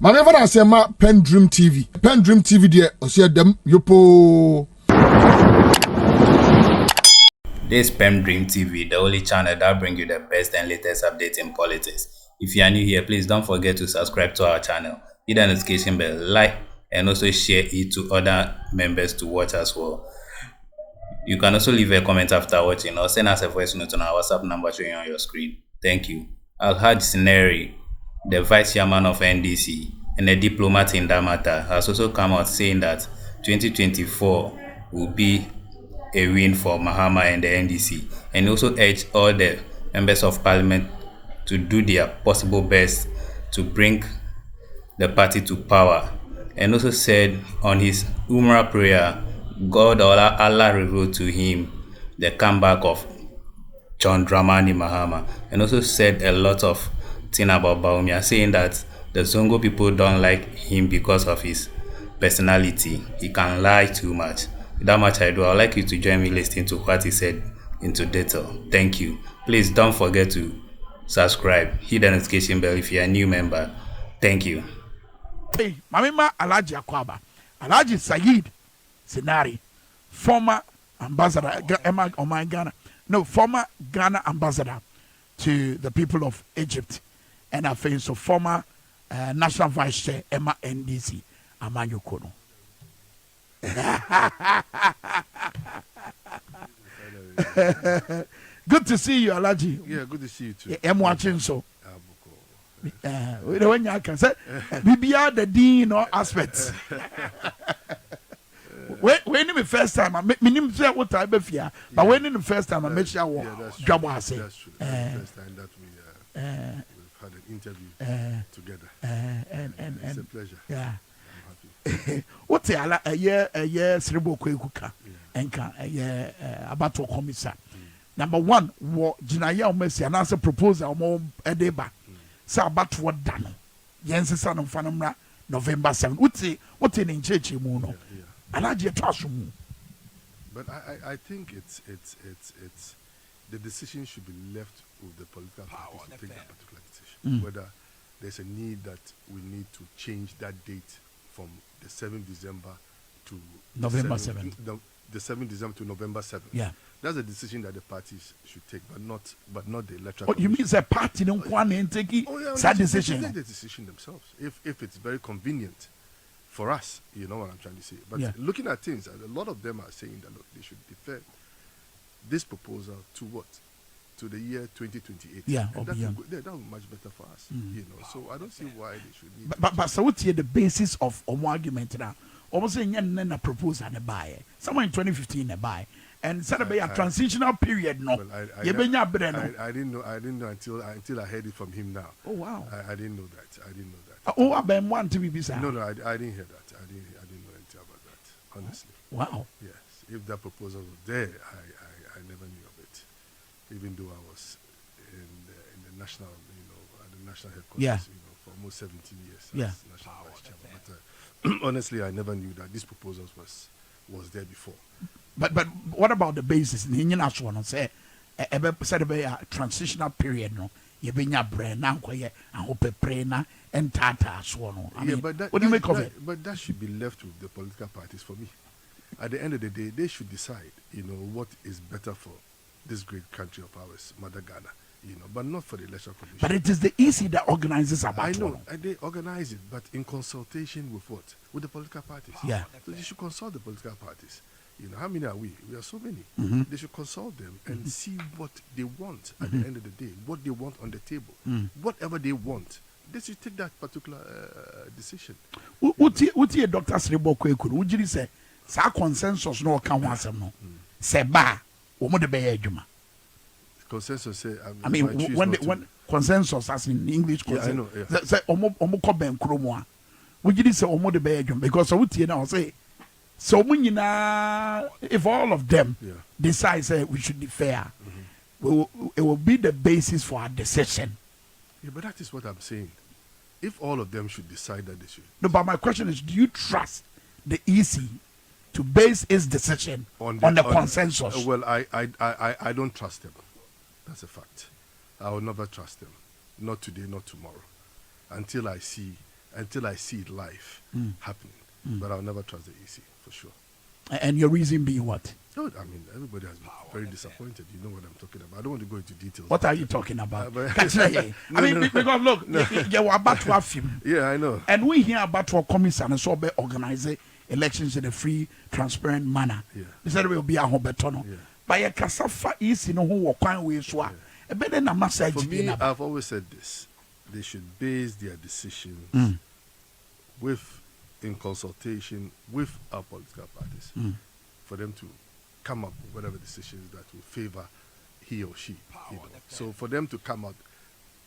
Maneva na sema PENDREAM TV. PENDREAM TV de osia dem yopo. This PENDREAM TV, the only channel that brings you the best and latest updates in politics. If you are new here, please don't forget to subscribe to our channel, hit the notification bell, like, and also share it to other members to watch as well. You can also leave a comment after watching or send us a voice note on our WhatsApp number showing on your screen. Thank you. Alhaji Sinare, the vice chairman of NDC and a diplomat in that matter, has also come out saying that 2024 will be a win for Mahama and the NDC, and also urged all the members of parliament to do their possible best to bring the party to power, and also said on his Umrah prayer, God or Allah revealed to him the comeback of John Dramani Mahama, and also said a lot of things about Bawumia, saying that the Zongo people don't like him because of his personality. He can lie too much. Without much ado, I would like you to join me listening to what he said into detail. Thank you. Please don't forget to subscribe, hit the notification bell if you are a new member. Thank you. Hey, Mamima Alhaji Akwaba, Alhaji Sinare, former ambassador, former Ghana ambassador to the people of Egypt, and I feel so former national vice chair Emma NDC Amanyo Kono. Good to see you, Alhaji. Yeah, good to see you too. I'm watching so. When you can say, we are the dean or aspects. When the first time, I mean, what I be fear, but when in the first time, I make sure job was say. That's true. First time that we've had an interview together. And it's a pleasure. Yeah. I'm happy. What's a year cerebral quakuka and about to commissar. Number one, what Jinaya Messi and answer proposal more a day back. So about what done. Yen's son of Fanamra, November 7th. What's in church you moon? And I just trust you. But I think it's the decision should be left with the political parties to take that particular decision. Whether there's a need that we need to change that date from the 7th December to November 7th. The 7th December to November 7th. Yeah. That's a decision that the parties should take, but not the electoral. You mean the party don't want to take that decision? They take the decision themselves if it's very convenient for us. You know what I'm trying to say. But looking at things, a lot of them are saying that look, they should defer this proposal to what? To the year 2028. Yeah, and that would be much better for us. You know, so I don't see why they should need. But so what's the basis of argument now? Almost saying a proposal and a buy. Someone in 2015 a buy. And said about a transitional period. No, well, I didn't know until I heard it from him now. Oh wow! I didn't know that. Oh, I've been one to be beside. No, I didn't hear that. I didn't know anything about that. Honestly. Wow. Yes, if that proposal was there, I never knew of it. Even though I was in the national, at the national headquarters, for almost 17 years. As national vice chairman. But honestly, I never knew that this proposal was there before. But what about the basis? Say a transitional period. No, you bring your brain now. I hope a prayer and tata swan. What do you make of it? But that should be left with the political parties. For me, at the end of the day, they should decide. What is better for this great country of ours, Mother Ghana. But not for the election commission. But it is the EC that organizes about. I know, they organize it, but in consultation with what? With the political parties. Yeah. So you should consult the political parties. How many are we? We are so many. They should consult them and see what they want at the end of the day, what they want on the table. Whatever they want, they should take that particular decision. What your Dr. Srebo Kwekuru? Would you say, sa consensus no can want some no? Say ba, omo de beye juma. Consensus say. I mean, when consensus, as in English, consensus. I know. Yeah. Say omo ko ben kromo. Would you say omo de beye juma? Because what you now say. So if all of them decide we should be fair, it will be the basis for our decision. Yeah, but that is what I'm saying. If all of them should decide that they should. No, but my question is, do you trust the EC to base its decision on the consensus? Well, I don't trust them. That's a fact. I will never trust them. Not today, not tomorrow. Until I see until I see it live happening. But I'll never trust the EC for sure. And your reason being what? No, I mean, everybody has been very disappointed. You know what I'm talking about. I don't want to go into details. What are you talking about? Because look, you were about to have him. Yeah, I know. And we hear about what commission and so be organize elections in a free, transparent manner. Yeah. They said it will be a home betono. Yeah. But a casafa is in a whole kind way. So, a better than a massage. For me, I've always said this. They should base their decisions in consultation with our political parties for them to come up with whatever decisions that will favor he or she. You know. So for them to come out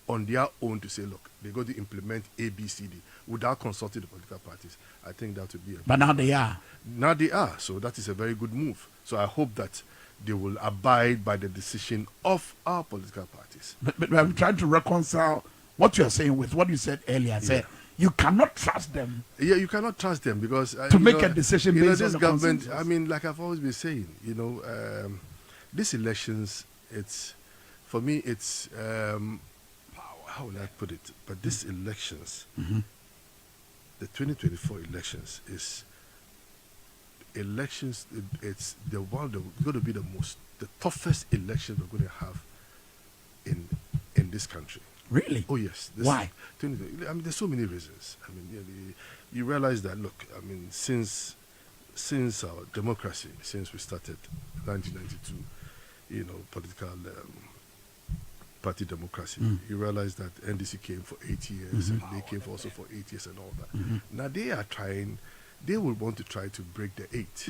on their own to say, look, they're going to implement A, B, C, D without consulting the political parties, I think that would be But now they are. Now they are. So that is a very good move. So I hope that they will abide by the decision of our political parties. But I'm trying to reconcile what you are saying with what you said earlier. Say you cannot trust them. Yeah, you cannot trust them because to make a decision based this on government. the I mean, like I've always been saying, these elections. It's for me. It's how will I put it? But these elections, the 2024 elections, is elections. It's the one that's going to be the toughest election we're going to have in this country. Really? Oh yes. Why? I mean, there's so many reasons. I mean, you realize that. Look, I mean, since our democracy, since we started 1992, political party democracy, you realize that NDC came for 8 years and they came also for 8 years and all that. Now they will want to try to break the 8.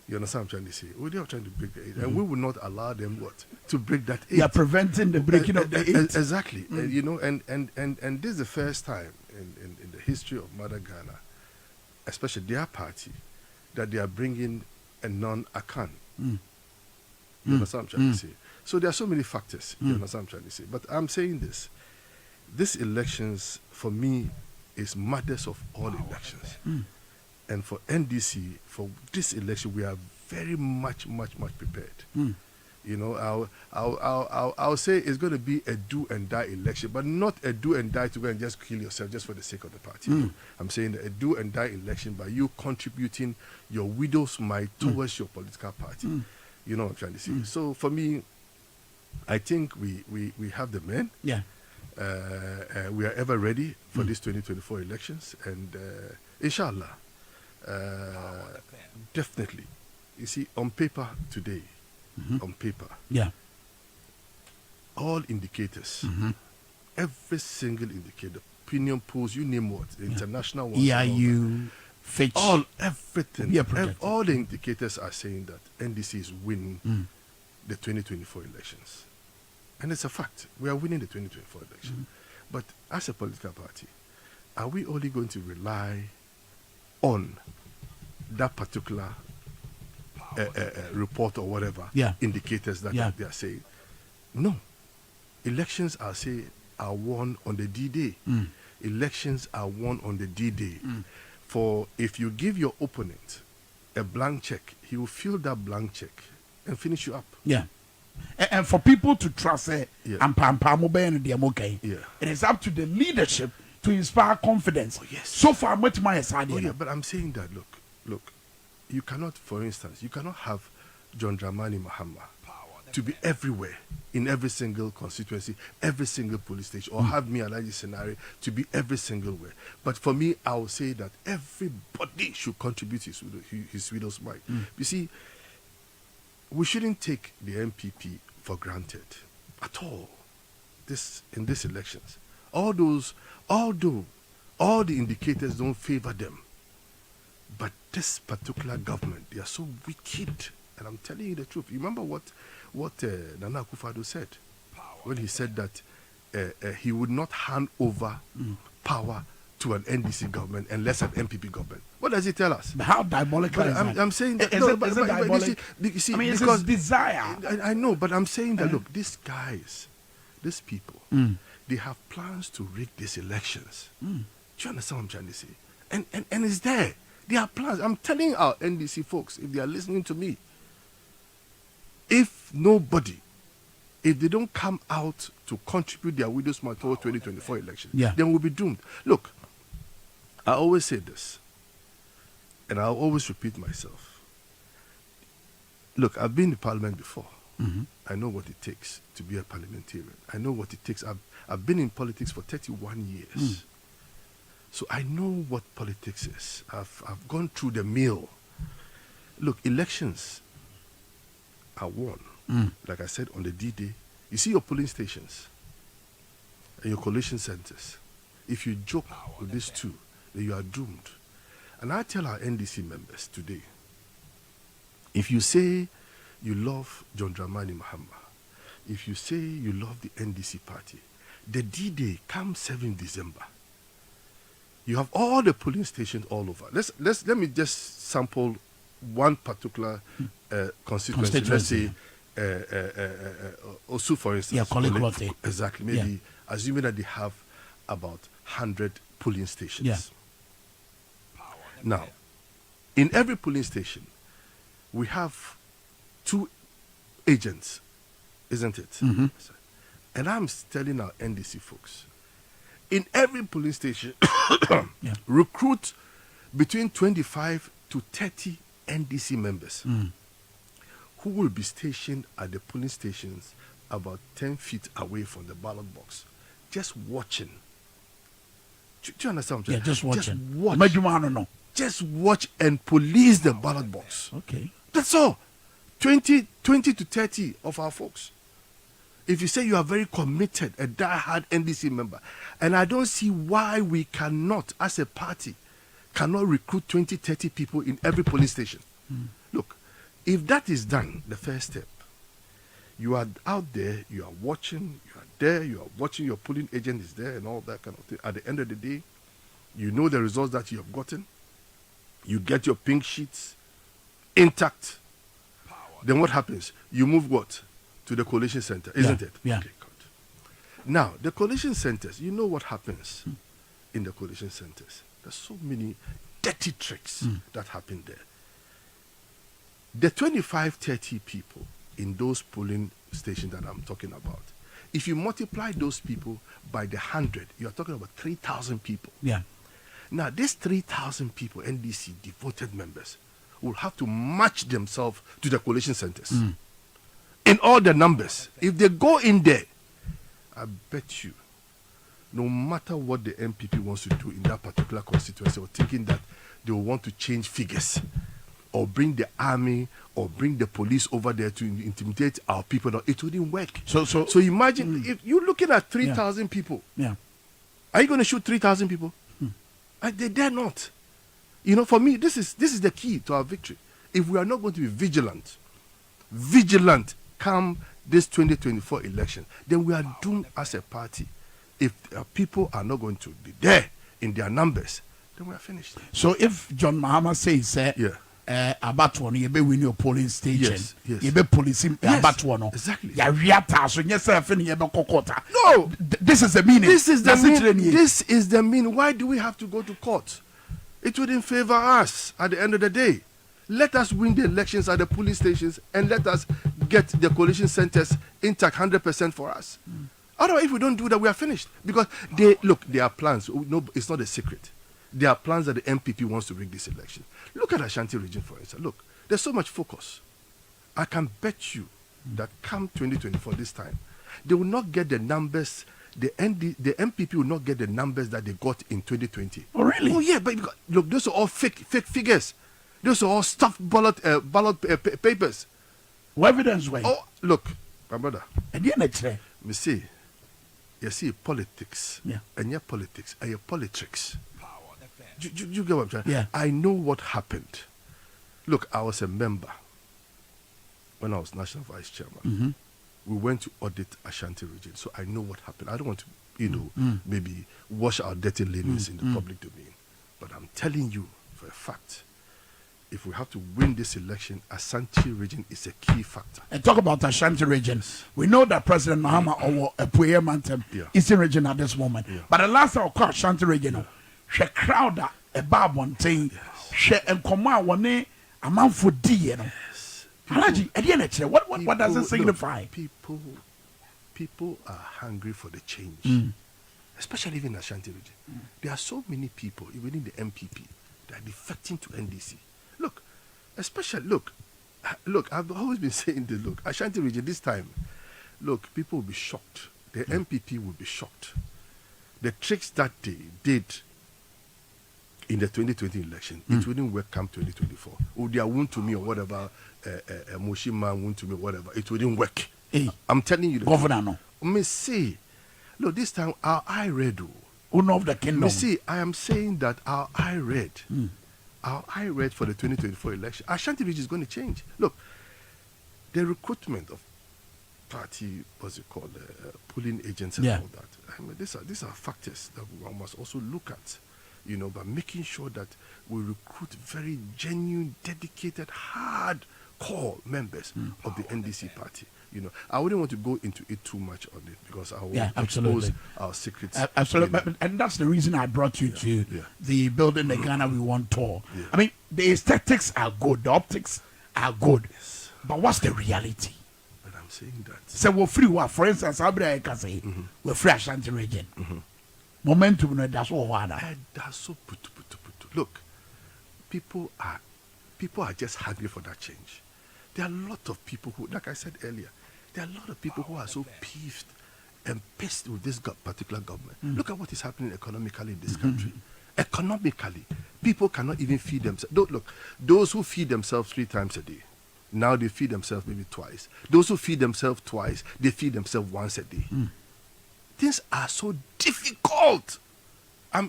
You understand what I'm trying to say? They are trying to break the 8, and we will not allow them to break that 8. They are preventing the breaking of the 8. Exactly. And this is the first time in the history of Mother Ghana, especially their party, that they are bringing a non-Akan. You understand what I'm trying to say? So there are so many factors. You understand what I'm trying to say? But I'm saying this. These elections, for me, is mothers of all elections. And for NDC, for this election, we are very much prepared. I'll say it's going to be a do and die election, but not a do and die to go and just kill yourself just for the sake of the party. I'm saying that a do and die election by you contributing your widow's mite towards your political party. You know what I'm trying to say? So for me, I think we have the men. Yeah. We are ever ready for these 2024 elections, and inshallah. Definitely. You see, on paper today, on paper, all indicators, every single indicator, opinion polls, you name what, international ones, EIU, Fitch, everything, all the indicators are saying that NDC is winning the 2024 elections. And it's a fact. We are winning the 2024 election. But as a political party, are we only going to rely on that particular report or whatever indicators that they are saying? No. Elections are won on the D-Day. Elections are won on the D-Day. For if you give your opponent a blank check, he will fill that blank check and finish you up. Yeah. And for people to trust it, it is up to the leadership to inspire confidence. Oh, yes. So far, much my side. Oh, yeah, but I'm saying that, look, you cannot, for instance, you cannot have John Dramani Mahama to be everywhere in every single constituency, every single police station, or have me, Alhaji Sinare, to be every single way. But for me, I will say that everybody should contribute his widow's mite. You see, we shouldn't take the MPP for granted at all. In these elections, although all the indicators don't favor them, but this particular government, they are so wicked. And I'm telling you the truth. You remember what Nana Akufo-Addo said when he said that he would not hand over power to an NDC government unless an MPP government. What does he tell us? How diabolical is that? I'm saying that. Is it diabolic? You see, I mean, because it's desire. I know, but I'm saying that, look, these guys, these people, they have plans to rig these elections. Do you understand what I'm trying to say? And it's there. There are plans. I'm telling our NDC folks, if they are listening to me, if they don't come out to contribute their widow's mite toward 2024 election, then we'll be doomed. Look, I always say this, and I'll always repeat myself. Look, I've been in Parliament before. I know what it takes to be a parliamentarian. I know what it takes. I've been in politics for 31 years. So I know what politics is. I've gone through the mill. Look, elections are won. Like I said, on the D-Day, you see your polling stations and your collation centers. If you joke with these two, then you are doomed. And I tell our NDC members today, if you say you love John Dramani Mahama, if you say you love the NDC party, the D-Day comes 7 December. You have all the polling stations all over. Let me just sample one particular constituency. Let's say Osu, for instance. Yeah, Koliklote. Exactly. Maybe assuming that they have about 100 polling stations. Yeah. Now, in every polling station, we have 2 agents, isn't it? And I'm telling our NDC folks, in every polling station, recruit between 25 to 30 NDC members who will be stationed at the polling stations about 10 feet away from the ballot box, just watching. Do you understand what I'm saying? Just watching. Just watch and police the ballot box. Okay. That's all. 20 to 30 of our folks. If you say you are very committed, a die-hard NDC member, and I don't see why we cannot, as a party, cannot recruit 20, 30 people in every police station. Look, if that is done, the first step, you are out there, you are watching, you are there, you are watching, your polling agent is there and all that kind of thing. At the end of the day, you know the results that you have gotten. You get your pink sheets intact. Then what happens? You move what? To the collation center, isn't it? Yeah. Okay, good. Now, the collation centers, you know what happens in the collation centers. There's so many dirty tricks that happen there. The 25, 30 people in those polling stations that I'm talking about, if you multiply those people by the 100, you're talking about 3,000 people. Yeah. Now, these 3,000 people, NDC devoted members, will have to match themselves to the collation centers. In all the numbers. If they go in there, I bet you, no matter what the MPP wants to do in that particular constituency, or thinking that they will want to change figures, or bring the army, or bring the police over there to intimidate our people, it wouldn't work. So imagine if you're looking at 3,000 people. Yeah. Are you going to shoot 3,000 people? They dare not. You know, for me, this is the key to our victory. If we are not going to be vigilant come this 2024 election, then we are doomed as a party. If people are not going to be there in their numbers, then we are finished. So if John Mahama says, about one, you be win your polling station, you be policing about one, exactly. No, this is the meaning. This is the meaning. Why do we have to go to court? It wouldn't favor us at the end of the day. Let us win the elections at the polling stations and let us get the coalition centers intact 100% for us. Otherwise, if we don't do that, we are finished. Because there are plans. No, it's not a secret. There are plans that the MPP wants to rig this election. Look at Ashanti region, for instance. Look, there's so much focus. I can bet you that come 2024 this time, they will not get the numbers. The MPP will not get the numbers that they got in 2020. Oh, really? Oh, yeah. But look, those are all fake figures. Those are all stuffed ballot papers. What evidence way? Oh, look, my brother. And you see, you see politics. Yeah. And your politics and your politics. You get what I'm saying? Yeah. I know what happened. Look, I was a member when I was National Vice Chairman. We went to audit Ashanti region, so I know what happened. I don't want to, maybe wash our dirty linens in the public domain. But I'm telling you for a fact, if we have to win this election, Ashanti region is a key factor. And talk about Ashanti region. We know that President Mahama or a Puye Mantem Eastern region at this moment. Yeah. But the last time I called Ashanti region, she crowd a bar one thing, she and Koma one a man for D, you know. Alhaji, at the end, what does it signify? People are hungry for the change. especially even in Ashanti region. There are so many people, even in the MPP, that are defecting to NDC. Look, I've always been saying this, look, Ashanti region this time, look, people will be shocked. The MPP will be shocked. The tricks that they did in the 2020 election, it wouldn't work come 2024. Or they are wound to me or whatever, Moshima wound to me, whatever, it wouldn't work. Hey, I'm telling you. Governor, no. Me see, look, this time our eye read. Owner of the kingdom. Me see, I am saying that our eye read. Our eye read for the 2024 election. Ashanti region is going to change. Look, the recruitment of party, what's it called, polling agents and all that. I mean, these are factors that one must also look at, by making sure that we recruit very genuine, dedicated, hardcore members of the NDC party. I wouldn't want to go into it too much on it because I will expose our secrets. Absolutely. And that's the reason I brought you to the Building the Ghana We Want tour. I mean, the aesthetics are good, the optics are good. Yes. But what's the reality? But I'm saying that. So we're free, for instance, I can say, we're free Ashanti region. Momentum, that's all. That's so putu. Look, people are just hungry for that change. There are a lot of people who, like I said earlier, there are a lot of people who are so peeved and pissed with this particular government. Look at what is happening economically in this country. Economically, people cannot even feed themselves. Look, those who feed themselves 3 times a day, now they feed themselves maybe twice. Those who feed themselves twice, they feed themselves once a day. Things are so difficult.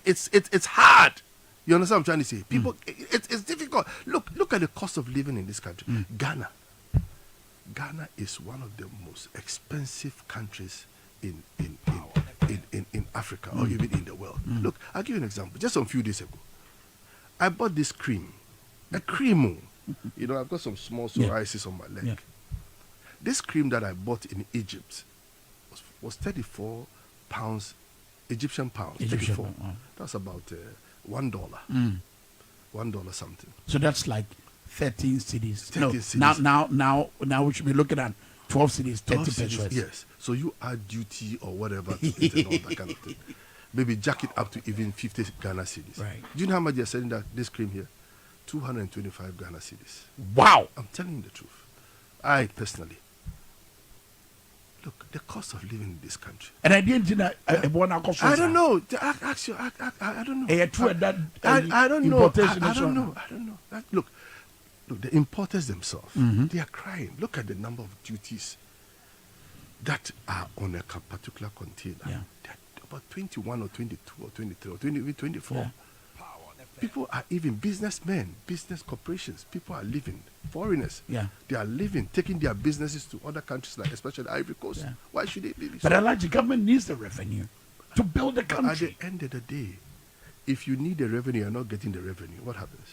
It's hard. You understand what I'm trying to say? People, it's difficult. Look at the cost of living in this country. Ghana is one of the most expensive countries in Africa or even in the world. Look, I'll give you an example. Just a few days ago, I bought this cream, a cream. I've got some small psoriasis on my leg. Yeah. This cream that I bought in Egypt was 34 pounds, Egyptian pounds. 34. That's about $1. $1 something. So that's like 13 cities. 13 cities. Now we should be looking at 12 cities, 30 pesos. Yes. So you add duty or whatever to it and all that kind of thing. Maybe jack it up to even 50 Ghana cities. Right. Do you know how much they're selling this cream here? 225 Ghana cities. Wow. I'm telling you the truth. I personally, look, the cost of living in this country. And I didn't know. I don't know. Actually, I don't know. I don't know. I don't know. Look, the importers themselves, they are crying. Look at the number of duties that are on a particular container. Yeah. They're about 21 or 22 or 23 or 24. Yeah. People are even businessmen, business corporations. People are living, foreigners. Yeah. They are living, taking their businesses to other countries, like especially Ivory Coast. Yeah. Why should they live? But Alhaji, government needs the revenue to build the country. At the end of the day, if you need the revenue, you're not getting the revenue. What happens?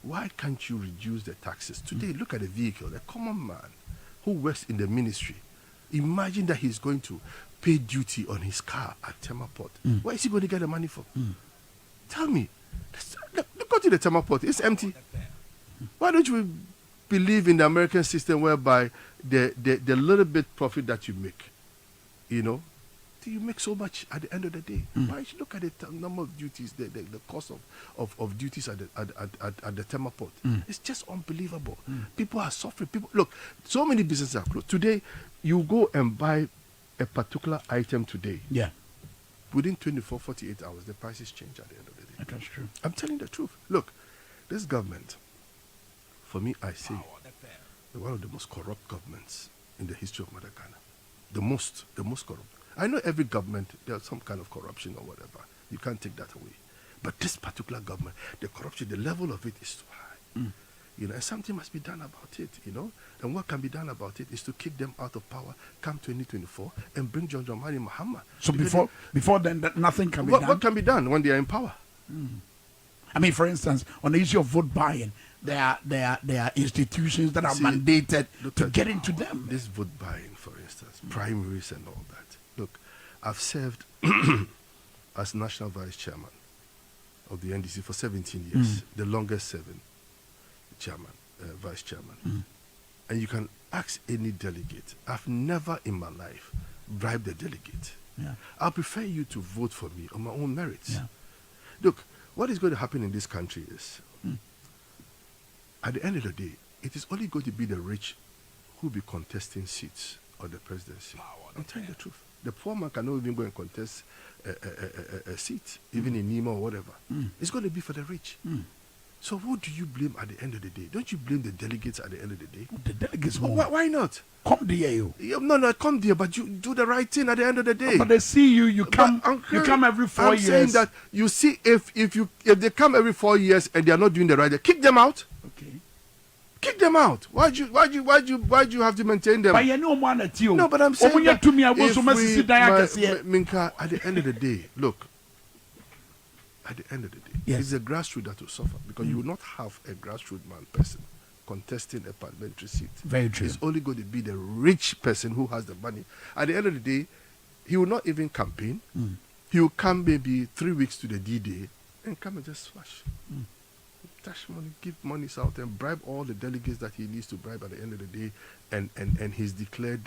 Why can't you reduce the taxes? Today, look at the vehicle. A common man who works in the ministry. Imagine that he's going to pay duty on his car at Tema Port. Where is he going to get the money from? Tell me. Look to the Tema Port. It's empty. Why don't you believe in the American system whereby the little bit profit that you make, you make so much at the end of the day? Why should you look at the number of duties, the cost of duties at the Tema Port? It's just unbelievable. People are suffering. Look, so many businesses are closed. Today, you go and buy a particular item today. Yeah. Within 24, 48 hours, the prices change at the end of the day. That's true. I'm telling the truth. Look, this government, for me, I say, one of the most corrupt governments in the history of Mother Ghana. The most corrupt. I know every government, there's some kind of corruption or whatever. You can't take that away. But this particular government, the corruption, the level of it is too high. And something must be done about it, And what can be done about it is to kick them out of power come 2024 and bring John Dramani Mahama. So before then, nothing can be done? What can be done when they are in power? I mean, for instance, on the issue of vote buying, there are institutions that are mandated to get into them. This vote buying, for instance, primaries and all that. Look, I've served as national vice chairman of the NDC for 17 years, the longest serving chairman, vice chairman. And you can ask any delegate. I've never in my life bribed a delegate. I'll prefer you to vote for me on my own merits. Yeah. Look, what is going to happen in this country is, at the end of the day, it is only going to be the rich who will be contesting seats on the presidency. I'm telling you the truth. The poor man cannot even go and contest a seat, even in Nima or whatever. It's going to be for the rich. So who do you blame at the end of the day? Don't you blame the delegates at the end of the day? The delegates. Why not? Come there, you. No, come there, but you do the right thing at the end of the day. But they see you. You come. You come every 4 years. I'm saying that you see, if they come every 4 years and they are not doing the right thing, kick them out. Okay. Kick them out. Why do you have to maintain them? But you know one at you. No, but I'm saying that Minka, at the end of the day, look. At the end of the day, it's the grassroots that will suffer, because you will not have a grassroots person contesting a parliamentary seat. Very true. It's only going to be the rich person who has the money. At the end of the day, he will not even campaign. He will come maybe 3 weeks to the D-Day and come and just flash. Dash money, give monies out and bribe all the delegates that he needs to bribe at the end of the day, and he's declared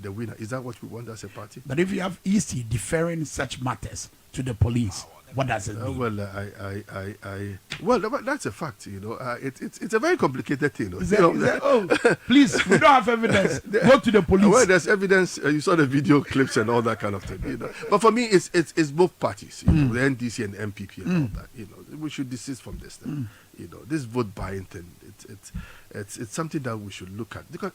the winner. Is that what we want as a party? But if you have EC deferring such matters to the police, what does it mean? Well, that's a fact. You know, it's a very complicated thing. Please, we don't have evidence. Go to the police. Well, there's evidence. You saw the video clips and all that kind of thing. You know, but for me, it's both parties. You know, the NDC and the MPP and all that. You know, we should desist from this thing. You know, this vote buying thing. It's something that we should look at, because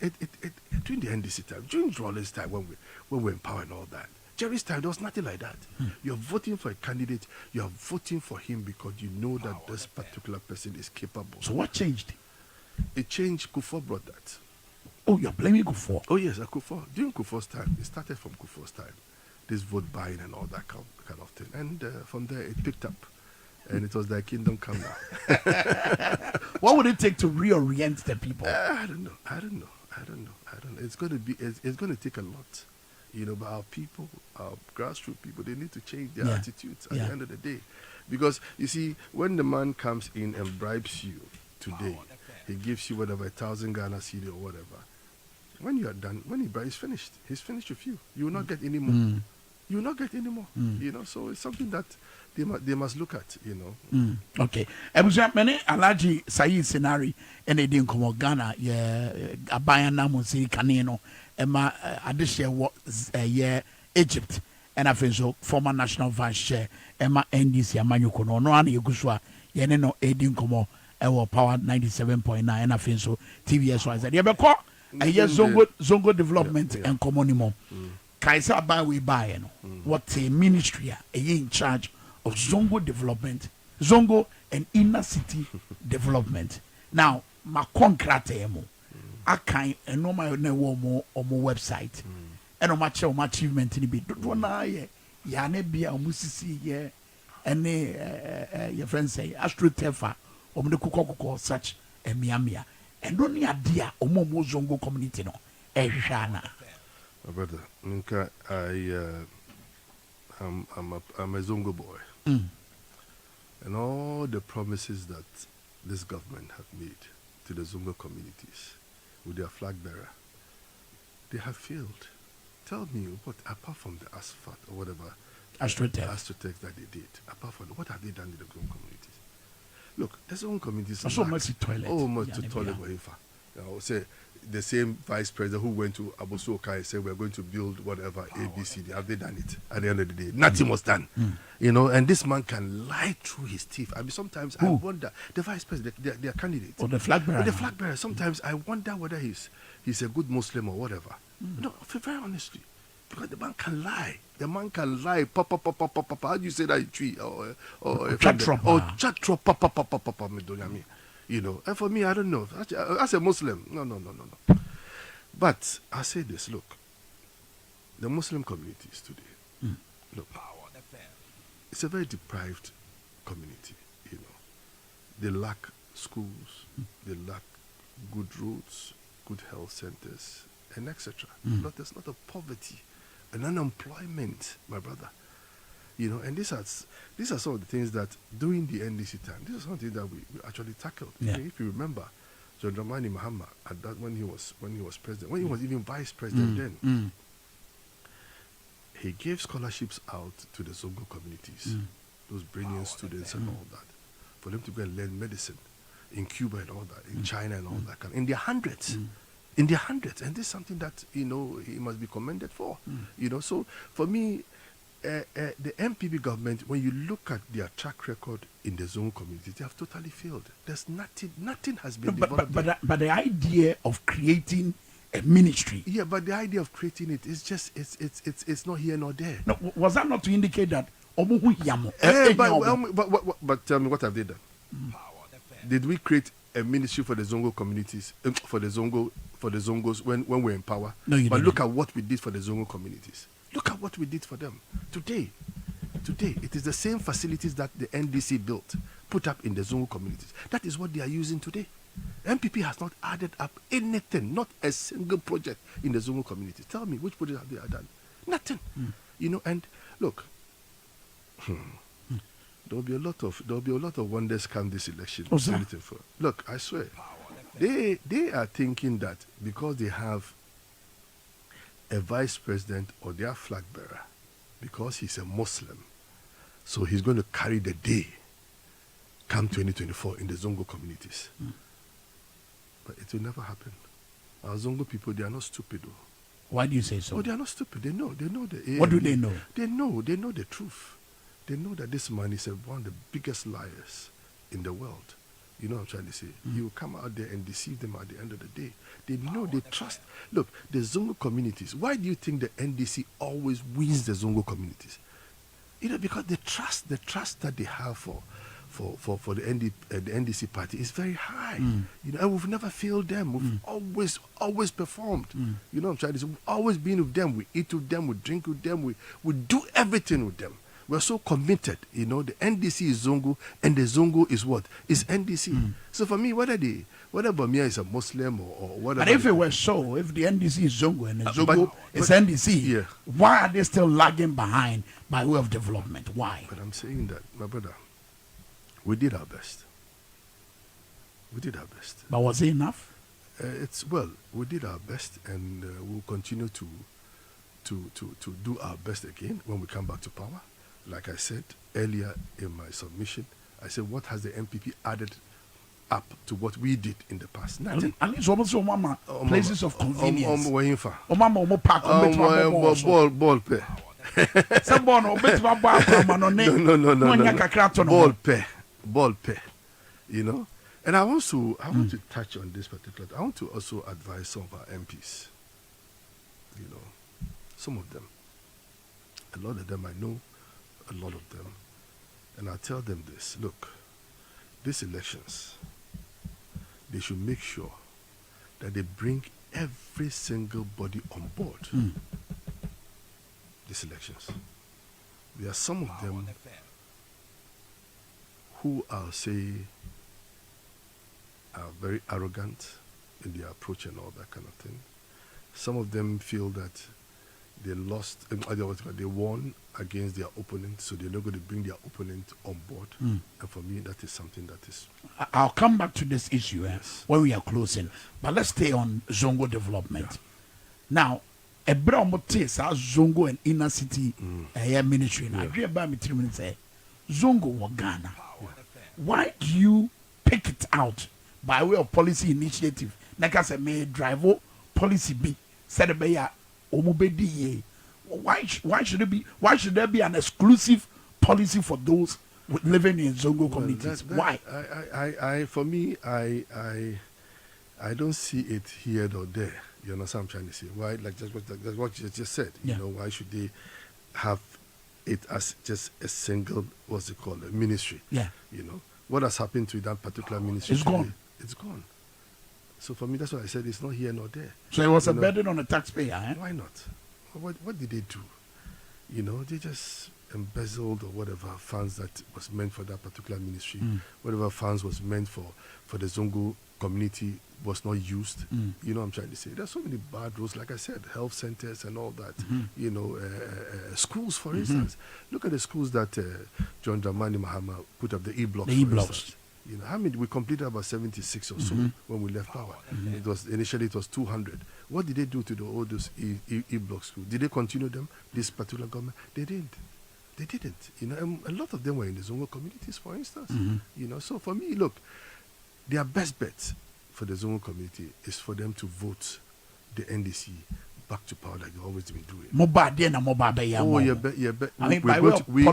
during the NDC time, during Rawlings time, when we empower and all that. Jerry's time, there was nothing like that. You're voting for a candidate, you're voting for him because you know that this particular person is capable. So what changed? It changed. Kufuor brought that. Oh, you're blaming Kufuor? Oh, yes, Kufuor. During Kufuor's time, it started from Kufuor's time. This vote buying and all that kind of thing. And from there, it picked up. And it was like kingdom come now. What would it take to reorient the people? I don't know. It's going to take a lot. You know, but our people, our grassroots people, they need to change their attitudes at the end of the day. Because, you see, when the man comes in and bribes you today, he gives you whatever, 1,000 Ghana cedi or whatever. When you are done, when he bribes, finished. He's finished with you. You will not get any more. You will not get any more. You know, so it's something that they must look at, you know. Okay. Mene Alhaji Sinare and they didn't come Ghana, Abayana Musi Kanino. Emma addition Egypt and I think so former national vice chair Emma NDC Amanyuko no an yeguswa yene no edin komo ewo power 97.9 and I think so TVS was that yebeko Zongo development and commonimo Kaisa buy we buy no what a ministry in charge of Zongo development, Zongo and inner city development. Now ma concrete mo akan eno ma na wo mo website eno ma che o achievement ni bi do na ye ya na bia o musisi ye ene your friend say astrotefa o mo de kokoko such emiamia eno ni ade a o mo Zongo community no ehwehwa na. My brother Nka, I'm a Zongo boy. And all the promises that this government have made to the Zongo communities with their flag bearer, they have failed. Tell me, what apart from the asphalt or whatever astrotech that they did, apart from what have they done to the Zongo communities? Look, there's Zongo communities. So much toilet. Oh, much to toilet. Say the same vice president who went to Abosuoka and said we're going to build whatever ABCD. Have they done it? At the end of the day, nothing was done. You know, and this man can lie through his teeth. I mean, sometimes I wonder, the vice president, their candidate, or the flag bearer. The flag bearer. Sometimes I wonder whether he's a good Muslim or whatever. No, very honestly, because the man can lie. The man can lie. Papa. How do you say that in tree or chatro papa me. You know, and for me, I don't know. As a Muslim, no. But I say this, look, the Muslim communities today, look, it's a very deprived community, you know. They lack schools, they lack good roads, good health centers, and etc. But there's not a poverty and unemployment, my brother. You know, and these are some of the things that during the NDC time, this is something that we actually tackled. Yeah. If you remember, John Dramani Mahama at that when he was president, when he was even vice president then, he gave scholarships out to the Zongo communities, those brilliant students and all that, for them to go and learn medicine in Cuba and all that, in China and all that, in their hundreds. In their hundreds. And this is something that, he must be commended for. So for me, the MPP government, when you look at their track record in the Zongo community, they have totally failed. There's nothing has been developed. But the idea of creating a ministry. Yeah, but the idea of creating it is just, it's not here nor there. No, was that not to indicate that? But tell me, what have they done? Did we create a ministry for the Zongo communities, for the Zongos when we're in power? No, you didn't. Look at what we did for the Zongo communities. Look at what we did for them. Today, it is the same facilities that the NDC built, put up in the Zongo communities. That is what they are using today. MPP has not added up anything, not a single project in the Zongo communities. Tell me, which project have they done? Nothing. And look, there'll be a lot of wonders come this election. Look, I swear, they are thinking that because they have a vice president or their flag bearer, because he's a Muslim, so he's going to carry the day come 2024 in the Zongo communities. But it will never happen. Our Zongo people, they are not stupid. Why do you say so? Oh, they are not stupid. They know. What do they know? They know the truth. They know that this man is one of the biggest liars in the world. You know what I'm trying to say? He will come out there and deceive them at the end of the day. They know, they trust. Look, the Zongo communities, why do you think the NDC always wins the Zongo communities? Because the trust that they have for the NDC party is very high. And we've never failed them. We've always performed. You know what I'm trying to say? We've always been with them. We eat with them, we drink with them, we do everything with them. We're so committed, the NDC is Zongo, and the Zongo is what? Is NDC. So for me, whether Bamia is a Muslim or whatever. But if it were so, if the NDC is Zongo and the Zongo is NDC, why are they still lagging behind by way of development? Why? But I'm saying that, my brother, we did our best. But was it enough? We did our best, and we'll continue to do our best again when we come back to power. Like I said earlier in my submission, I said, what has the MPP added up to what we did in the past? Nothing. At least almost places of convenience. Ball pay. Ball pay. And I want to touch on this particular. I want to also advise some of our MPs. Some of them. A lot of them, I know a lot of them. And I tell them this, look, these elections, they should make sure that they bring every single body on board. These elections. There are some of them who I'll say are very arrogant in their approach and all that kind of thing. Some of them feel that they won against their opponent, so they're not going to bring their opponent on board. And for me, that is something that is... I'll come back to this issue when we are closing. But let's stay on Zongo development. Now, a brown taste as Zongo and inner city ministry. I agree about me 3 minutes. Zongo or Ghana. Why do you pick it out by way of policy initiative? Like I said, may drive policy be said by why should it be? Why should there be an exclusive policy for those living in Zongo communities? Why? For me, I don't see it here or there. You understand what I'm trying to say? Why? Like that's what you just said. Yeah. Why should they have it as just a single, what's it called, a ministry? Yeah. What has happened to that particular ministry? It's gone. It's gone. So for me, that's why I said it's not here nor there. So it was a burden on the taxpayer. Why not? What did they do? They just embezzled or whatever funds that was meant for that particular ministry, whatever funds was meant for the Zongo community was not used. You know what I'm trying to say? There's so many bad rules, like I said, health centers and all that. Schools, for instance. Look at the schools that John Dramani Mahama put up, the E-blocks. The E-blocks. You know, how many? We completed about 76 or so when we left power. It was initially 200. What did they do to all those E-block schools? Did they continue them? This particular government, they didn't. They didn't. You know, a lot of them were in the Zongo communities, for instance. You know, so for me, look, their best bet for the Zongo community is for them to vote the NDC back to power like they've always been doing. We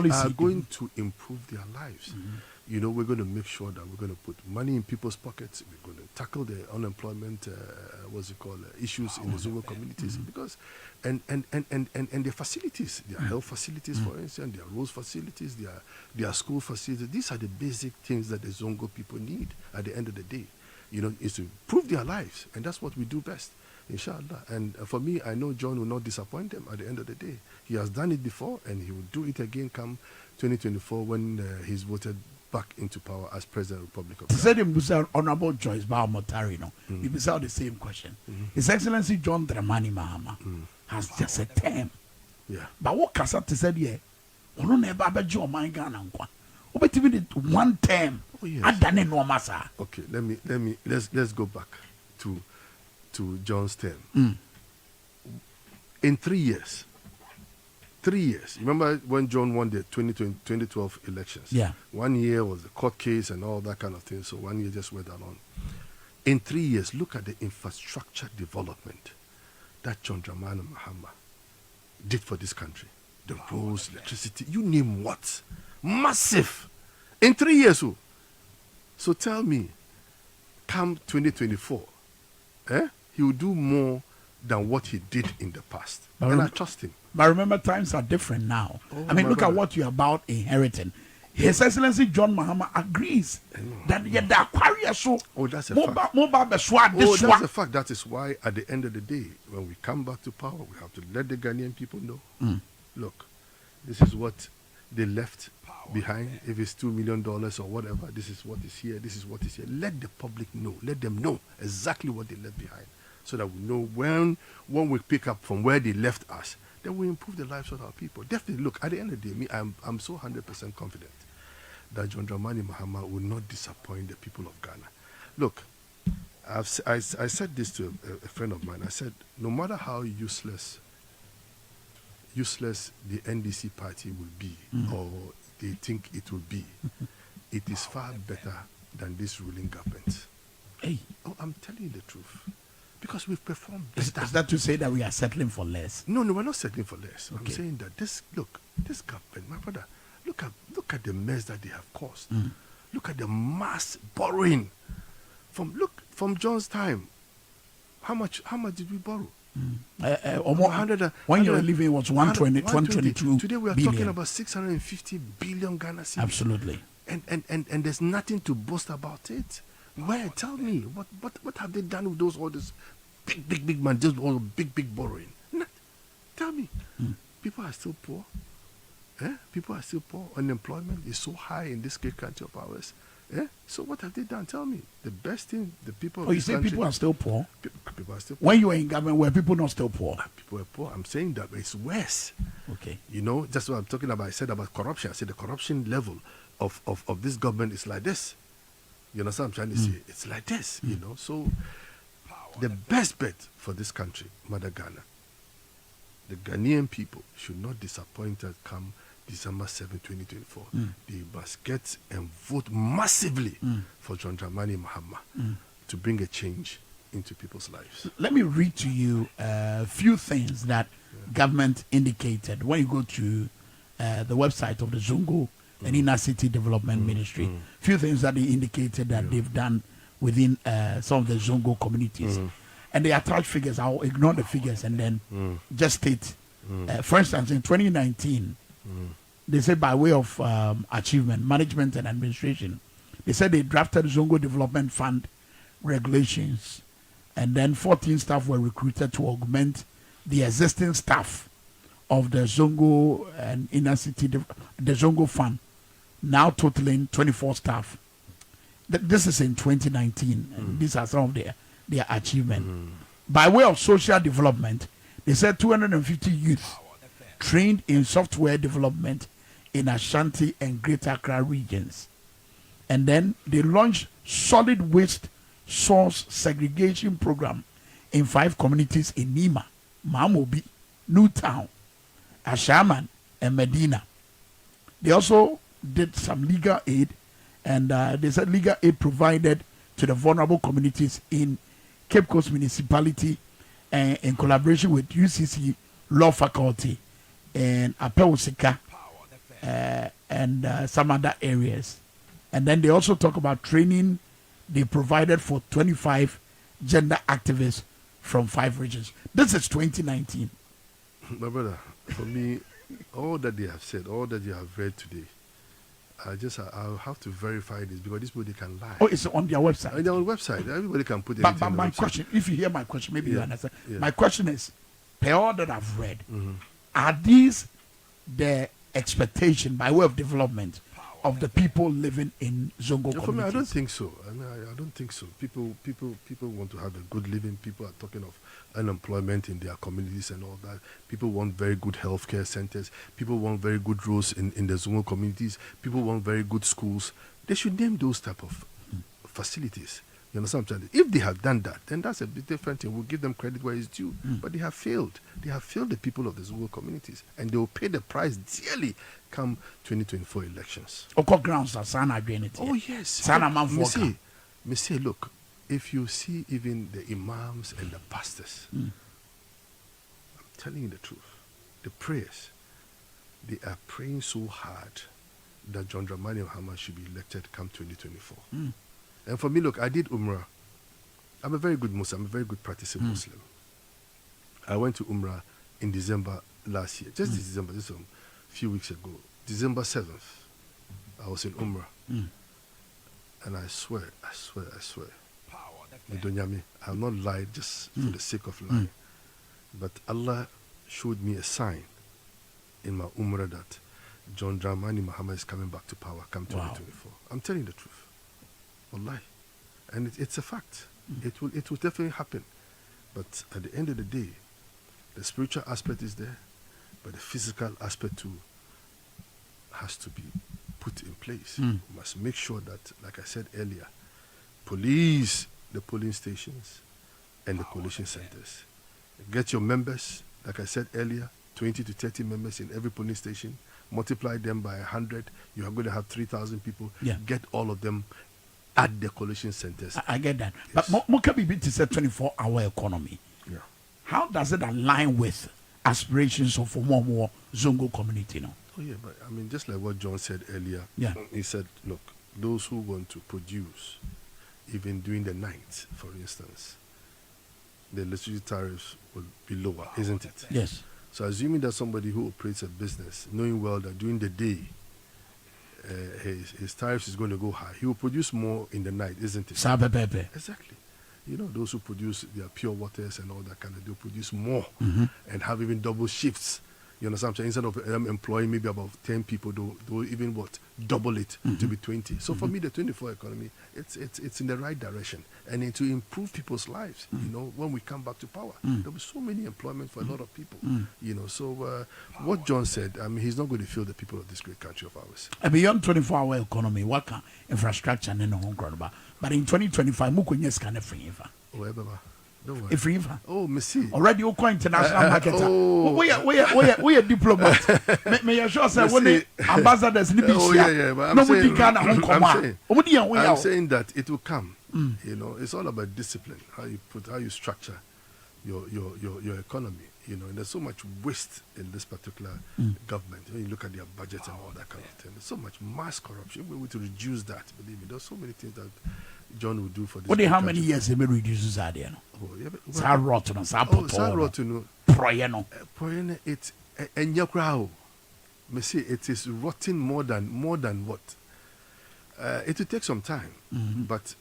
are going to improve their lives. You know, we're going to make sure that we're going to put money in people's pockets. We're going to tackle the unemployment, issues in the Zongo communities. Because, and their facilities, their health facilities, for instance, their roads facilities, their school facilities. These are the basic things that the Zongo people need at the end of the day. You know, is to improve their lives. And that's what we do best, inshallah. And for me, I know John will not disappoint them at the end of the day. He has done it before, and he will do it again come 2024 when he's voted back into power as President of the Republic of Ghana. Said him, Honorable Joyce Baumotari, he was out the same question. His Excellency John Dramani Mahama has just a term. Yeah. But what Kasat said here, ono never beji o man Ghana nkwa. Obetimi one term. Adane no masa. Okay, let's go back to John's term. In 3 years. 3 years. Remember when John won the 2012 elections? Yeah. 1 year was the court case and all that kind of thing. So 1 year just went along. In 3 years, look at the infrastructure development that John Dramani Mahama did for this country. The roads, electricity, you name what. Massive. In 3 years. So tell me, come 2024, he will do more than what he did in the past. And I trust him. But remember, times are different now. I mean, look at what you're about inheriting. His Excellency John Mahama agrees that the Aquarius show. Oh, that's a fact. That's a fact. That is why, at the end of the day, when we come back to power, we have to let the Ghanaian people know. Look, this is what they left behind. If it's $2 million or whatever, this is what is here. This is what is here. Let the public know. Let them know exactly what they left behind, so that we know when we pick up from where they left us, then we improve the lives of our people. Definitely, look, at the end of the day, I'm so 100% confident that John Dramani Mahama will not disappoint the people of Ghana. Look, I said this to a friend of mine. I said, no matter how useless the NDC party will be, or they think it will be, it is far better than this ruling government. Hey. Oh, I'm telling you the truth. Because we've performed better. Is that to say that we are settling for less? No, we're not settling for less. Okay. I'm saying that this government, my brother, look at the mess that they have caused. Look at the mass borrowing. From John's time, how much did we borrow? When you were living, it was 122 Today we are billion. talking about 650 billion Ghana cedis. Absolutely. And there's nothing to boast about it. Where? Tell me, what have they done with all this big man, just all big borrowing? Tell me. People are still poor. People are still poor. Unemployment is so high in this great country of ours. So what have they done? Tell me. The best thing, the people. Oh, you say people are still poor? People are still poor. When you were in government, were people not still poor? People were poor. I'm saying that it's worse. Okay. You know, that's what I'm talking about. I said about corruption. I said the corruption level of this government is like this. You understand what I'm trying to say? It's like this, you know. So the best bet for this country, Mother Ghana, the Ghanaian people should not disappoint us come December 7, 2024. They must get and vote massively for John Dramani Mahama to bring a change into people's lives. Let me read to you a few things that government indicated when you go to the website of the Zongo and Inner City Development Ministry. Few things that they indicated that they've done within some of the Zongo communities. And they attach figures. I'll ignore the figures and then just state. For instance, in 2019, they said by way of achievement, management and administration, they said they drafted Zongo Development Fund regulations, and then 14 staff were recruited to augment the existing staff of the Zongo and Inner City, the Zongo Fund, now totaling 24 staff. This is in 2019, and these are some of their achievement. By way of social development, they said 250 youth trained in software development in Ashanti and Greater Accra regions. And then they launched solid waste source segregation program in 5 communities in Nima, Mamobi, Newtown, Ashaman, and Medina. They also did some legal aid, and they said legal aid provided to the vulnerable communities in Cape Coast Municipality and in collaboration with UCC Law Faculty and Apewosika and some other areas. And then they also talk about training they provided for 25 gender activists from 5 regions. This is 2019. My brother, for me, all that they have said, all that you have read today, I'll have to verify this because these people, they can lie. Oh, it's on their website. On their own website. Everybody can put anything But on my the website. question, if you hear my question, maybe you understand. Yeah. My question is, per all that I've read, are these the expectation by way of development of the people living in Zongo For me, communities? I don't think so. I don't think so. People want to have a good living. People are talking of unemployment in their communities and all that. People want very good healthcare centers. People want very good roads in the Zongo communities. People want very good schools. They should name those type of facilities. You understand what I'm saying? If they have done that, then that's a bit different thing. We'll give them credit where it's due. But they have failed. They have failed the people of the Zongo communities. And they will pay the price dearly come 2024 elections. Oko grounds are sana agreement. Oh, yes. Sana man for Me say, look, if you see even the imams and the pastors, I'm telling you the truth, the prayers, they are praying so hard that John Dramani Mahama should be elected come 2024. And for me, look, I did Umrah. I'm a very good Muslim. I'm a very good practicing Muslim. I went to Umrah in December last year. Just this December, this was a few weeks ago. December 7th, I was in Umrah. And I swear, Midonyami, I have not lied just for the sake of lying. But Allah showed me a sign in my Umrah that John Dramani Mahama is coming back to power come 2024. I'm telling you the truth. Wallahi. And it's a fact. It will definitely happen. But at the end of the day, the spiritual aspect is there, but the physical aspect too has to be put in place. We must make sure that, like I said earlier, police the polling stations and the collation centers. Get your members, like I said earlier, 20 to 30 members in every polling station. Multiply them by 100, you are going to have 3,000 people. Yeah. Get all of them at the collation centers. I get that. Yes. But Mokabi to say 24-hour economy. Yeah. How does it align with aspirations of more Zongo community now? Oh yeah, but I mean, just like what John said earlier, Yeah. He said, look, those who want to produce, even during the night, for instance, the electricity tariffs will be lower, isn't it? Yes. So assuming that somebody who operates a business, knowing well that during the day, his tariffs is going to go high, he will produce more in the night, isn't it? Sabepepe. Exactly. You know, those who produce their pure waters and all that kind of, they'll produce more and have even double shifts. You understand what I'm saying? Instead of them employing maybe about 10 people, they'll even double it to be 20. So for me, the 24 economy, it's in the right direction. And it will improve people's lives. You know, when we come back to power, there'll be so many employment for a lot of people. You know, so what John said, I mean, he's not going to fail the people of this great country of ours. And beyond 24-hour economy, what can infrastructure and home ground about? But in 2025, Mukunyes can free. Oh, Ebaba, don't worry. If Oh, Missy. already you call international marketer. We are diplomat. May I sure say when the ambassadors need Oh, yeah, but I'm saying that it will come. You know, it's all about discipline. How you structure your economy. You know, and there's so much waste in this particular government. When you look at their budgets and all that kind of thing, there's so much mass corruption. We're going to reduce that. Believe me, there's so many things that John will do for this. What how many years they may reduce that? Oh, yeah, Sa rotten, sa rotten. proyeno. It's and your crowd. Me say it is rotting more than what. It will take some time, but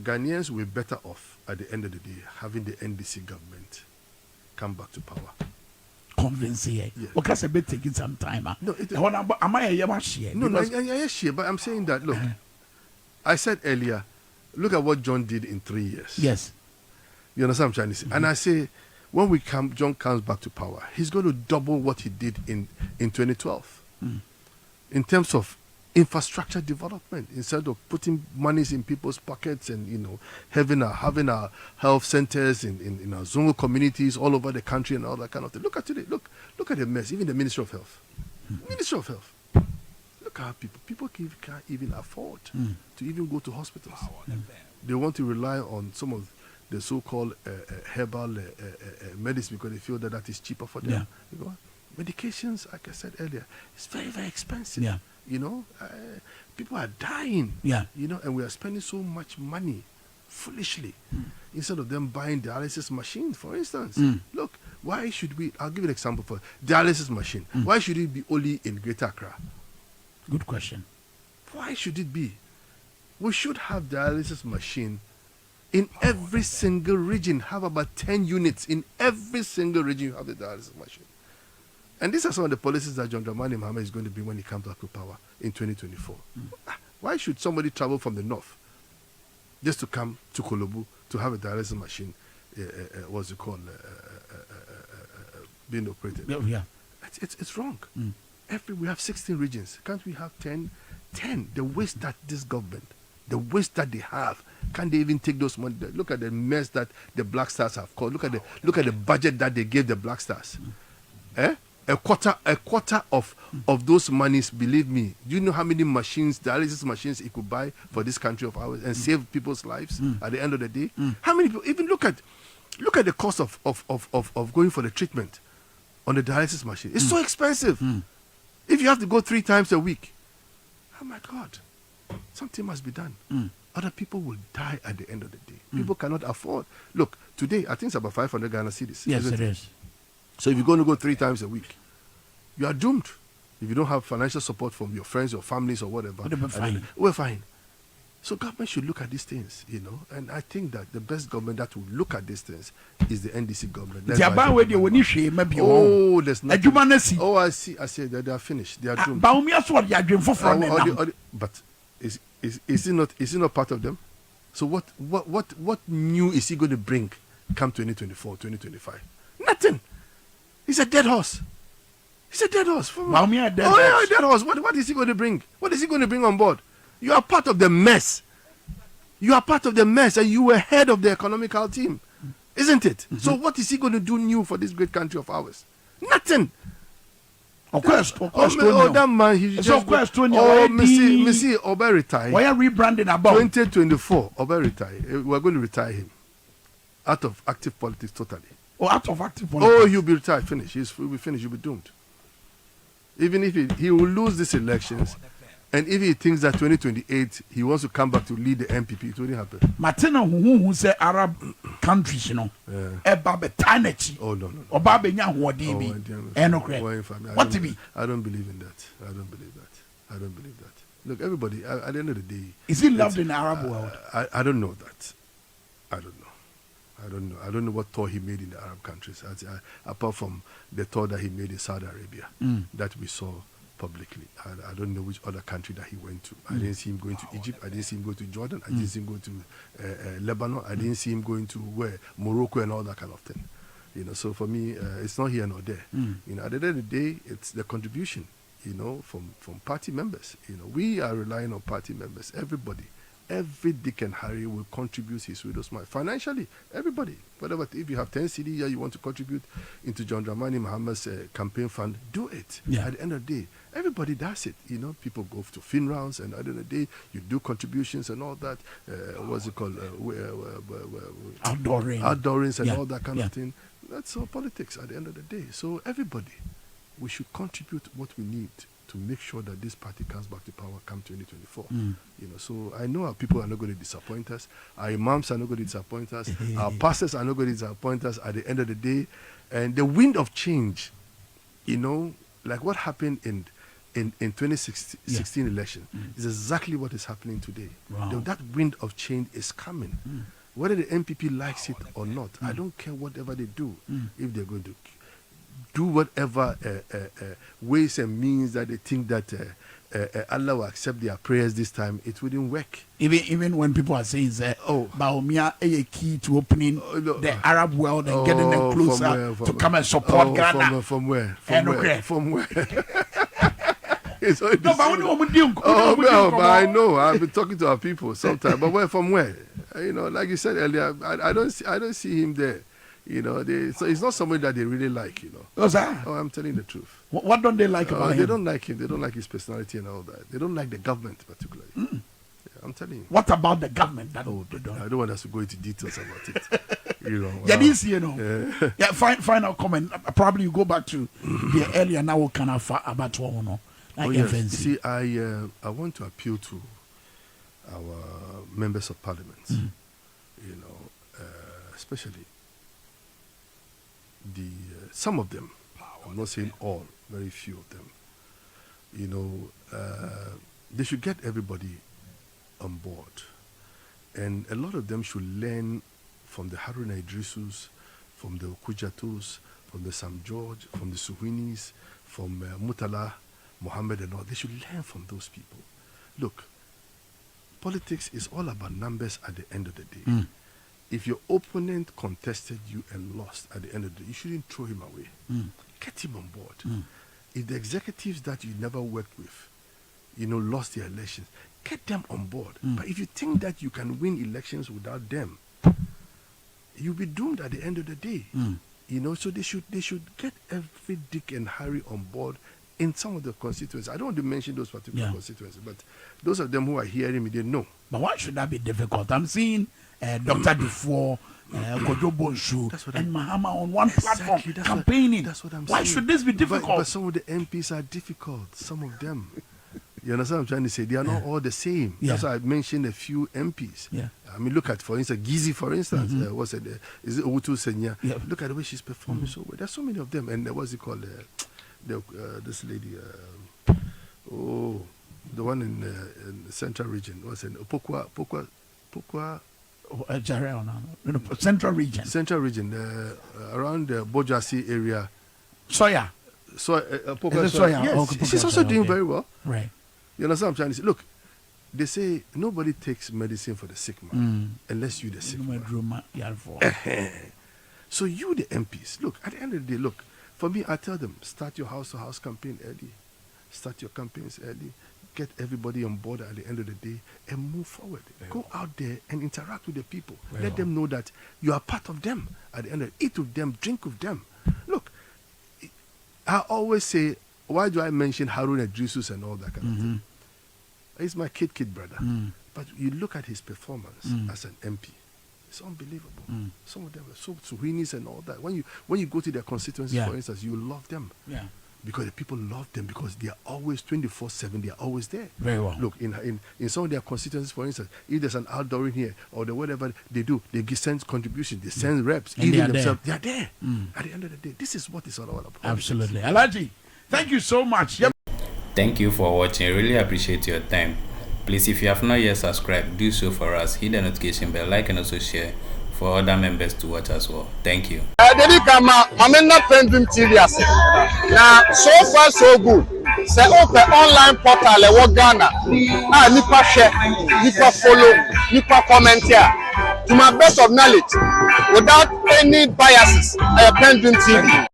Ghanaians will be better off at the end of the day having the NDC government come back to power. Convincing. Yeah. Okay, it's a bit taking some time. No, am I a Yamashi? No, yeah, but I'm saying that, look, I said earlier, look at what John did in 3 years. Yes. You understand what I'm trying to say? And I say, when John comes back to power, he's going to double what he did in 2012. In terms of infrastructure development instead of putting monies in people's pockets and having our health centers in our Zongo communities all over the country and all that kind of thing. Look at today. Look at the mess. Even the Ministry of Health. Ministry of Health. Look at how people can't even afford to even go to hospitals. They want to rely on some of the so-called herbal medicine because they feel that is cheaper for them. Yeah. Medications, like I said earlier, it's very, very expensive. Yeah. People are dying. Yeah. And we are spending so much money foolishly instead of them buying dialysis machines, for instance. Look, why should we? I'll give you an example for dialysis machine. Why should it be only in Greater Accra? Good question. Why should it be? We should have dialysis machine in every single region. Have about 10 units in every single region. You have the dialysis machine. And these are some of the policies that John Dramani Mahama is going to bring when he comes back to power in 2024. Why should somebody travel from the north just to come to Kolobu to have a dialysis machine, what's it called, being operated? Yeah. It's wrong. We have 16 regions. Can't we have 10? 10. The waste that this government, the waste that they have, can't they even take those money? Look at the mess that the Black Stars have caused. Look at the budget that they gave the Black Stars. A quarter of those monies, believe me. Do you know how many dialysis machines it could buy for this country of ours and save people's lives at the end of the day? How many people? Even look at the cost of going for the treatment on the dialysis machine. It's so expensive. If you have to go 3 times a week, oh my God, something must be done. Other people will die at the end of the day. People cannot afford. Look, today I think it's about 500 Ghana cedis. Yes, it is. So if you're going to go 3 times a week, you are doomed. If you don't have financial support from your friends or families or whatever, we're fine. So government should look at these things, and I think that the best government that will look at these things is the NDC government. There's nothing. Oh, I see that they are finished. They are doomed. But is it not part of them? So what new is he going to bring come 2024, 2025? Nothing. He's a dead horse. He's a dead horse. A dead horse. What is he going to bring? What is he going to bring on board? You are part of the mess. You are part of the mess, and you were head of the economical team, isn't it? So what is he going to do new for this great country of ours? Nothing. Of course. That man, he's just question. Missy, Oba retire. Why are rebranding about 2024? Oba retire. We're going to retire him out of active politics totally. Out of active politics. He'll be retired. Finish. He'll be finished. He'll be doomed. Even if he will lose these elections, and if he thinks that 2028 he wants to come back to lead the MPP, it wouldn't happen. Martina who say Arab countries, Ebabe Tanechi. Oh no. Obabe Nyahwadibi. What to be? I don't believe in that. I don't believe that. Look, everybody, at the end of the day, is he loved in the Arab world? I don't know that. I don't know what tour he made in the Arab countries, apart from the tour that he made in Saudi Arabia that we saw publicly. I don't know which other country that he went to. I didn't see him going to Egypt. I didn't see him going to Jordan. I didn't see him going to Lebanon. I didn't see him going to Morocco and all that kind of thing. So for me, it's not here nor there. At the end of the day, it's the contribution, from party members. We are relying on party members. Everybody. Every Dick and Harry will contribute his widow's mite financially. Everybody, whatever. If you have 10 CD here, you want to contribute into John Dramani Mahama's campaign fund, do it. Yeah. At the end of the day, everybody does it. People go to funerals, and at the end of the day, you do contributions and all that. What's it called? Outdoorings and all that kind of thing. That's all politics at the end of the day. So everybody, we should contribute what we need to make sure that this party comes back to power come 2024. So I know our people are not going to disappoint us. Our imams are not going to disappoint us. Our pastors are not going to disappoint us at the end of the day. And the wind of change, like what happened in 2016 election is exactly what is happening today. Wow. That wind of change is coming. Whether the MPP likes it or not, I don't care whatever they do. If they're going to do whatever ways and means that they think that Allah will accept their prayers this time, it wouldn't work. Even when people are saying that, Baumia is a key to opening the Arab world and getting them closer to come and support Ghana. From where? It's only No, but but I know. I've been talking to our people sometimes. But from where? You know, like you said earlier, I don't see him there. You know, so it's not somebody that they really like. You know. What's that? Oh, I'm telling the truth. What don't they like about him? They don't like him. They don't like his personality and all that. They don't like the government particularly. Yeah, I'm telling you. What about the government? That they don't? I don't want us to go into details about it. You know. Yeah, this, you know. Yeah, final comment. Probably you go back to the earlier now kind of about what you know. Like yes. See, I want to appeal to our members of parliament. You know, especially some of them. I'm not saying all. Very few of them. You know, they should get everybody on board, and a lot of them should learn from the Haruna Idrisus, from the Okujatos, from the Sam George, from the Suhwinis, from Mutala Mohammed and all. They should learn from those people. Look, politics is all about numbers at the end of the day. If your opponent contested you and lost at the end of the day, you shouldn't throw him away. Get him on board. If the executives that you never worked with, you know, lost their elections, get them on board. But if you think that you can win elections without them, you'll be doomed at the end of the day. You know, so they should get every Dick and Harry on board in some of the constituencies. I don't want to mention those particular constituencies, but those of them who are hearing me, they know. But why should that be difficult? I'm seeing Dr. Dufour, Kojo Bonshu, and Mahama on one platform campaigning. That's what I'm Why saying. should this be difficult? But some of the MPs are difficult. Some of them. You understand what I'm trying to say? They are not all the same. That's why I mentioned a few MPs. I mean, look at, for instance, Gizi, for instance. What's it? Is it Owutu Senya? Look at the way she's performing so well. There's so many of them. And what's it called? This lady. The one in the Central Region. What's it? Pokwa. Central Region. Central Region. Around the Bojasi area. Soya. Soya. Yes, Oh, she's also doing very well. Right. You understand what I'm trying to say? Look, they say nobody takes medicine for the sick man unless you the sick man. So you the MPs, look, at the end of the day, look, for me, I tell them, start your house-to-house campaign early. Start your campaigns early. Get everybody on board at the end of the day and move forward. Go out there and interact with the people. Let them know that you are part of them at the end of it. Eat with them, drink with them. Look, I always say, why do I mention Haruna Idrisus and all that kind of thing? He's my kid brother. But you look at his performance as an MP, it's unbelievable. Some of them are so Suhwinis and all that. When you go to their constituencies, for instance, you love them. Because the people love them because they are always 24/7. They are always there. Very well. Look, in some of their constituencies, for instance, if there's an outdooring here or whatever they do, they send contributions, they send reps, and they are themselves. They are there. At the end of the day, this is what it's all about. Absolutely. Alhaji, thank you so much. Thank you for watching. Really appreciate your time. Please, if you have not yet subscribed, do so for us. Hit the notification bell, like, and also share for other members to watch as well. Thank you. PENDREAM TV now, so far so good. Say open online portal e Ghana. Nipa share, nipa follow, nipa comment here. To my best of knowledge, without any biases, PENDREAM TV.